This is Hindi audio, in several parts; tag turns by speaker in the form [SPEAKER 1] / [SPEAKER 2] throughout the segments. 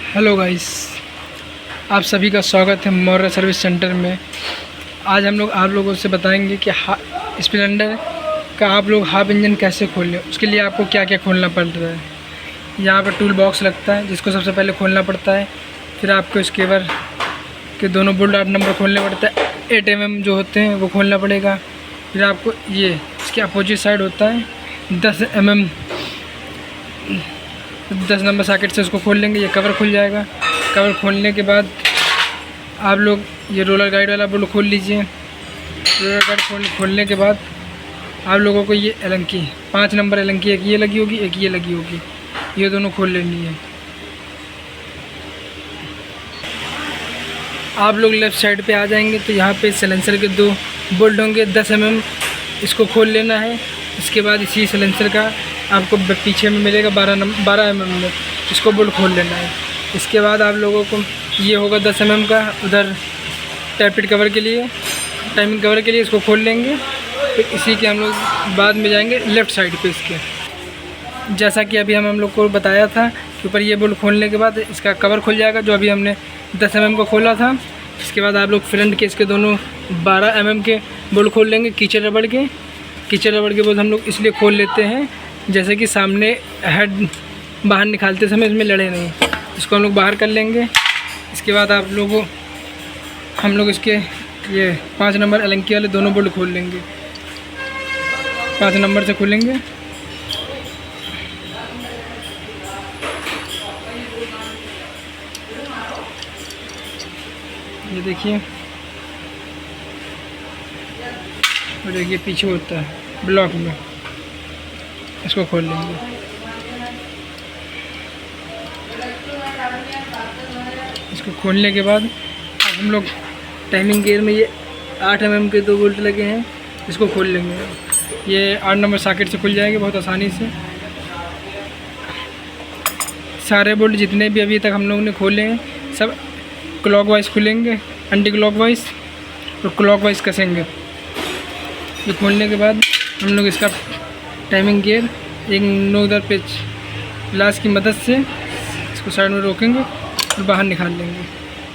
[SPEAKER 1] हेलो गाइस, आप सभी का स्वागत है मौर्य सर्विस सेंटर में। आज हम लोग आप लोगों से बताएंगे कि स्प्लेंडर का आप लोग हाफ इंजन कैसे खोलें। उसके लिए आपको क्या क्या खोलना पड़ रहा है। यहाँ पर टूल बॉक्स लगता है जिसको सबसे पहले खोलना पड़ता है। फिर आपको इसके केबर के दोनों बोल्ट 8 नंबर खोलने पड़ता है। 8 mm जो होते हैं वो खोलना पड़ेगा। फिर आपको ये इसके अपोजिट साइड होता है 10 mm 10 नंबर सॉकेट से उसको खोल लेंगे। ये कवर खुल जाएगा। कवर खोलने के बाद आप लोग ये रोलर गाइड वाला बोल्ट खोल लीजिए। रोलर गाइड खोलने के बाद आप लोगों को ये एलंकी 5 नंबर एलंकी, एक ये लगी होगी एक ये लगी होगी, ये दोनों खोल लेनी है। आप लोग लेफ़्ट साइड पे आ जाएंगे तो यहाँ पे सिलेंसर के 2 बोल्ट होंगे 10 mm, इसको खोल लेना है। इसके बाद इसी सिलेंसर का आपको पीछे में मिलेगा 12 mm में, इसको बोल्ट खोल लेना है। इसके बाद आप लोगों को ये होगा 10 mm का उधर टैपिट कवर के लिए, टाइमिंग कवर के लिए, इसको खोल लेंगे। फिर इसी के हम लोग बाद में जाएंगे लेफ़्ट साइड पे इसके। जैसा कि अभी हम लोग को बताया था कि ऊपर ये बोल्ट खोलने के बाद इसका कवर खुल जाएगा जो अभी हमने 10 mm को खोला था। इसके बाद आप लोग फ्रंट के इसके दोनों 12 mm के बोल्ट खोल लेंगे। कीचड़ रबड़ के बोल्ट हम लोग इसलिए खोल लेते हैं जैसे कि सामने हेड बाहर निकालते समय इसमें लड़े नहीं, इसको हम लोग बाहर कर लेंगे। इसके बाद हम लोग इसके ये 5 नंबर एलंकी वाले दोनों बोल्ट खोल लेंगे। 5 नंबर से खोलेंगे। ये देखिए, और देखिए पीछे होता है ब्लॉक में, इसको खोल लेंगे। इसको खोलने के बाद अब हम लोग टाइमिंग गियर में ये 8 mm के 2 बोल्ट लगे हैं, इसको खोल लेंगे। ये 8 नंबर सॉकेट से खुल जाएंगे बहुत आसानी से। सारे बोल्ट जितने भी अभी तक हम लोग ने खोले हैं सब क्लॉकवाइज खुलेंगे, एंटी क्लॉकवाइज और क्लॉकवाइज कसेंगे। ये खोलने के बाद हम लोग इसका टाइमिंग गियर एक नोजल पेच ग्लास की मदद से इसको साइड में रोकेंगे और बाहर निकाल लेंगे।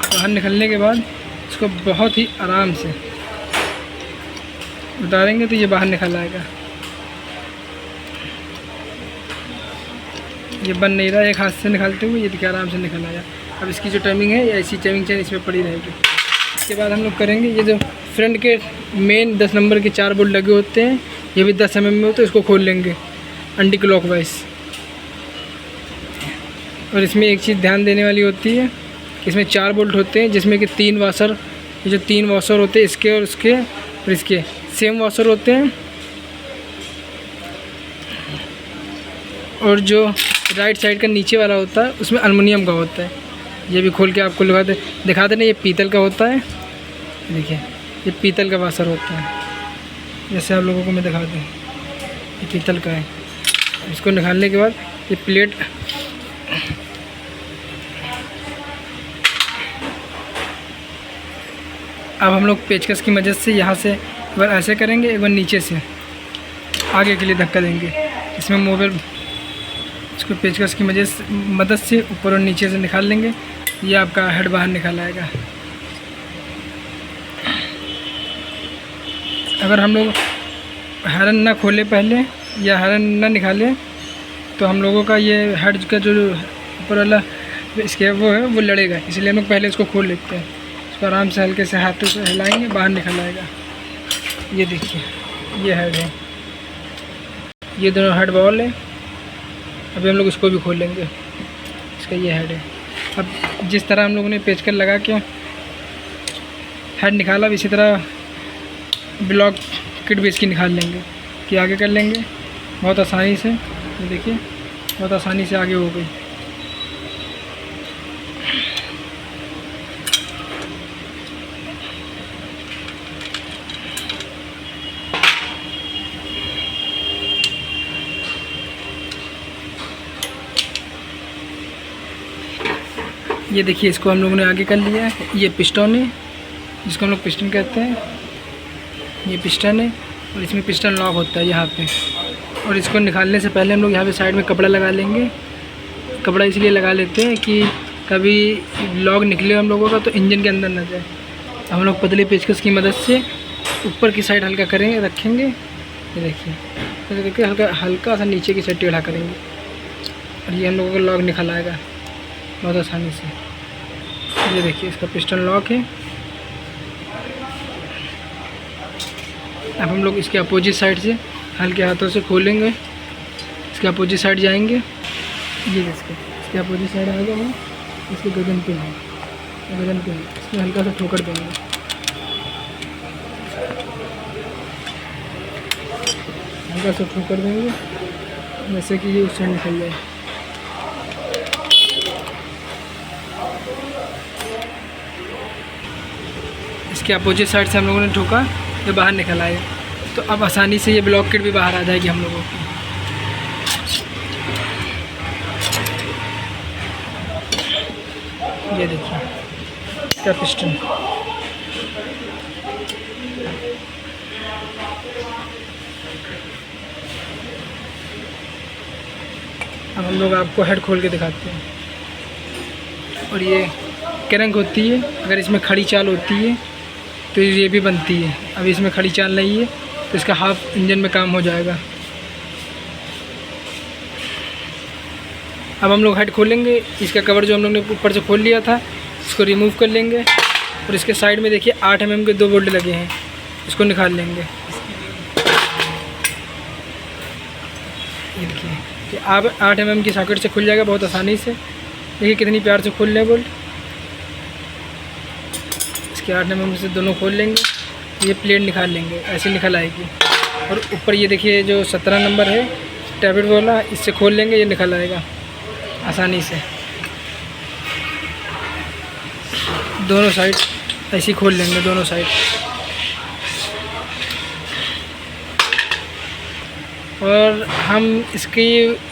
[SPEAKER 1] बाहर निकलने के बाद इसको बहुत ही आराम से उतारेंगे तो ये बाहर निकल आएगा। ये बन नहीं रहा, एक हाथ से निकालते हुए ये देखिए आराम से निकल आया। अब इसकी जो टाइमिंग है ऐसी टाइमिंग चेन इसमें पड़ी रहेगी। इसके बाद हम लोग करेंगे ये जो फ्रंट के मेन 10 नंबर के 4 बोल्ट लगे होते हैं, ये भी 10 mm में होते हैं, इसको खोल लेंगे एंटी क्लॉकवाइज। और इसमें एक चीज़ ध्यान देने वाली होती है, इसमें 4 बोल्ट होते हैं जिसमें कि 3 वाशर, ये जो 3 वाशर होते हैं इसके और इसके और इसके सेम वाशर होते हैं। और जो राइट साइड का नीचे वाला होता है उसमें एल्युमिनियम का होता है। ये भी खोल के आपको दिखा देना, ये पीतल का होता है। देखिए ये पीतल का वाशर होता है, जैसे आप लोगों को मैं दिखा दूँ, ये पीतल का है। इसको निकालने के बाद ये प्लेट अब हम लोग पेचकस की मदद से यहाँ से एक बार ऐसे करेंगे, एक बार नीचे से आगे के लिए धक्का देंगे। इसमें मोबाइल इसको पेचकस की मदद से ऊपर और नीचे से निकाल लेंगे। ये आपका हेड बाहर निकल आएगा। अगर हम लोग हरन ना खोले पहले या हरन ना निकाले तो हम लोगों का ये हेड का जो ऊपर वाला इसके वो लड़ेगा, इसलिए हम लोग पहले इसको खोल लेते हैं। इसको आराम से हल्के से हाथों से हिलाएंगे, बाहर निकल आएगा। ये देखिए ये हेड है, ये दोनों हेड बॉल है। अभी हम लोग इसको भी खोल लेंगे, इसका ये हेड है। अब जिस तरह हम लोगों ने पेचकस लगा के हेड निकाला, इसी तरह ब्लॉक किट भी इसकी निकाल लेंगे कि आगे कर लेंगे बहुत आसानी से। ये देखिए बहुत आसानी से आगे हो गई। ये देखिए इसको हम लोगों ने आगे कर लिया है। ये पिस्टन है जिसको हम लोग पिस्टन कहते हैं, ये पिस्टन है और इसमें पिस्टन लॉक होता है यहाँ पे। और इसको निकालने से पहले हम लोग यहाँ पे साइड में कपड़ा लगा लेंगे। कपड़ा इसलिए लगा लेते हैं कि कभी लॉक निकले हम लोगों का तो इंजन के अंदर न जाए। हम लोग पतले पेचकस की मदद से ऊपर की साइड हल्का करेंगे, रखेंगे, ये देखिए, तो देखिए हल्का हल्का सा नीचे की साइड टेढ़ा करेंगे और ये हम लोगों का लॉक निकल आएगा बहुत आसानी से। ये देखिए इसका पिस्टन लॉक है। अब हम लोग इसके अपोजिट साइड से हल्के हाथों से खोलेंगे, इसके अपोजिट साइड जाएंगे। ये इसके अपोजिट साइड आएगा, हम इसके गर्दन पे है, गर्दन पे है, इसमें हल्का सा ठोकर देंगे। हल्का सा ठोकर देंगे जैसे कि ये उस साइड निकल जाए। इसके अपोजिट साइड से हम लोगों ने ठोका, ये बाहर निकल आए, तो अब आसानी से ये ब्लॉक किट भी बाहर आ जाएगी हम लोगों की। ये देखिए इसका पिस्टन। अब हम लोग आपको हेड खोल के दिखाते हैं। और ये क्रैंक होती है, अगर इसमें खड़ी चाल होती है तो ये भी बनती है। अब इसमें खड़ी चाल नहीं है तो इसका हाफ इंजन में काम हो जाएगा। अब हम लोग हेड खोलेंगे, इसका कवर जो हम लोग ने ऊपर से खोल लिया था इसको रिमूव कर लेंगे और इसके साइड में देखिए 8 mm के 2 बोल्ट लगे हैं, इसको निकाल लेंगे। ये देखिए कि अब 8 mm की सॉकेट से खुल जाएगा बहुत आसानी से। देखिए कितनी प्यार से खोल लें बोल्ट। इसके 8 mm से दोनों खोल लेंगे, ये प्लेट निकाल लेंगे, ऐसे निकल आएगी। और ऊपर ये देखिए जो 17 नंबर है टैबलेट वाला, इससे खोल लेंगे, ये निकल आएगा आसानी से। दोनों साइड ऐसे ही खोल लेंगे, दोनों साइड। और हम इसकी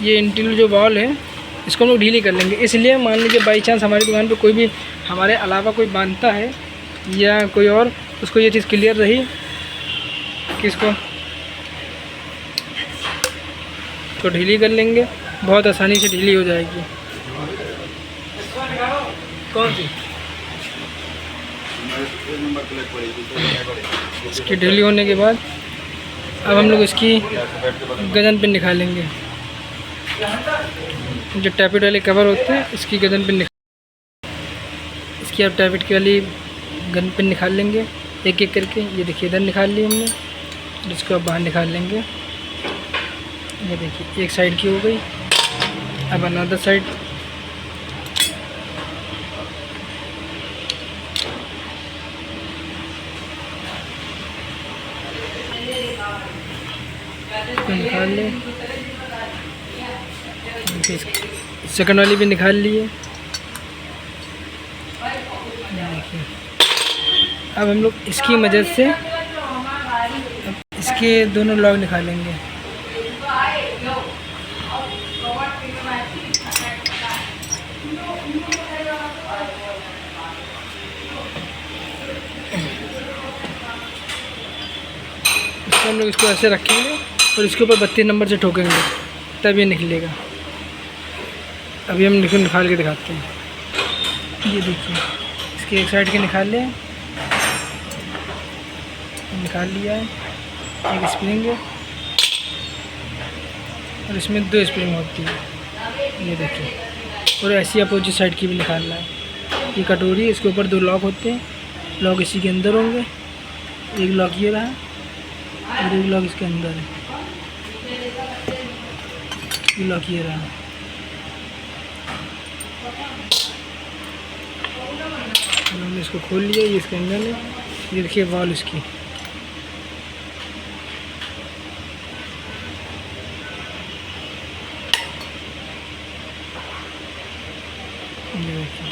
[SPEAKER 1] ये इंटीरियर जो वॉल है इसको हम लोग ढीली कर लेंगे। इसलिए मान लीजिए बाई चांस हमारी दुकान पे कोई भी हमारे अलावा कोई बांधता है या कोई और, उसको ये चीज़ क्लियर रही कि इसको तो ढीली कर लेंगे, बहुत आसानी से ढीली हो जाएगी। कौन सी इसकी ढीली होने के बाद अब हम लोग इसकी गर्दन पिन निकालेंगे। जो टैपेट वाले कवर होते हैं इसकी गर्दन पिन इसकी अब टैपेट की वाली गर्दन पिन निकाल लेंगे एक एक करके। ये देखिए इधर निकाल ली हमने, जिसको अब बाहर निकाल लेंगे। ये देखिए एक साइड की हो गई, अब अनदर साइड। निकाल लें, सेकंड वाली भी निकाल लिए। देखिए अब हम लोग इसकी मदद से इसके दोनों लॉक निकालेंगे। हम लोग इसको ऐसे रखेंगे और इसके ऊपर 32 नंबर से ठोकेंगे, तब ये निकलेगा। अभी हम इसको निकाल के दिखाते हैं। ये देखिए इसके एक साइड के निकाल लें, निकाल लिया है। एक स्प्रिंग है और इसमें 2 स्प्रिंग होती है, ये देखिए। और ऐसी अपोजिट साइड की भी निकालना है। ये कटोरी, इसके ऊपर 2 लॉक होते हैं, लॉक इसी के अंदर होंगे। एक लॉक ये रहा और एक लॉक इसके अंदर है, ये लॉक ये रहा। हमने इसको खोल लिया, ये इसके अंदर है। ये देखिए वॉल इसकी। ये देखिए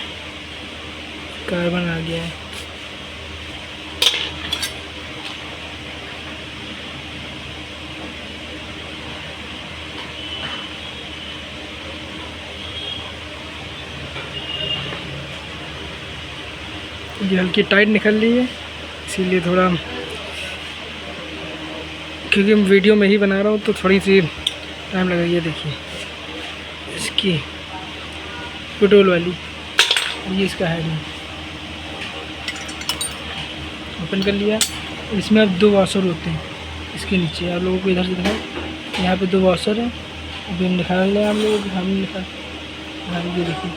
[SPEAKER 1] कार्बन आ गया है। ये हल्की टाइट निकल रही है, इसीलिए थोड़ा, क्योंकि मैं वीडियो में ही बना रहा हूँ तो थोड़ी सी टाइम लगेगी। ये देखिए इसकी पेट्रोल वाली ये इसका हेड है, ओपन कर लिया। इसमें अब 2 वॉशर होते हैं इसके नीचे, आप लोगों को इधर से दिखाओ, यहाँ पे 2 वॉशर है। अभी हम निकाल लें आप लोगों को, हम निकाल, हाँ ये देखिए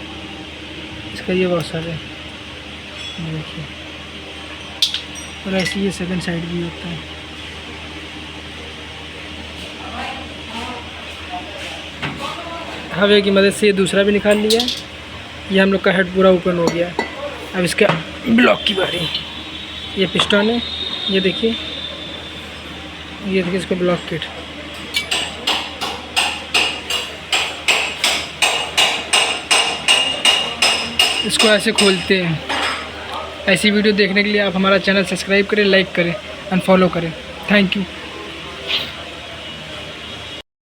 [SPEAKER 1] इसका ये वॉशर है, ये देखिए। और ऐसे ये सेकंड साइड भी होता है। हवा की मदद से ये दूसरा भी निकाल लिया। ये हम लोग का हेड पूरा ओपन हो गया। अब इसका ब्लॉक की बारी। ये पिस्टन है, ये देखिए, ये देखिए इसका ब्लॉक किट। इसको ऐसे खोलते हैं। ऐसी वीडियो देखने के लिए आप हमारा चैनल सब्सक्राइब करें, लाइक करें एंड फॉलो करें। Thank you.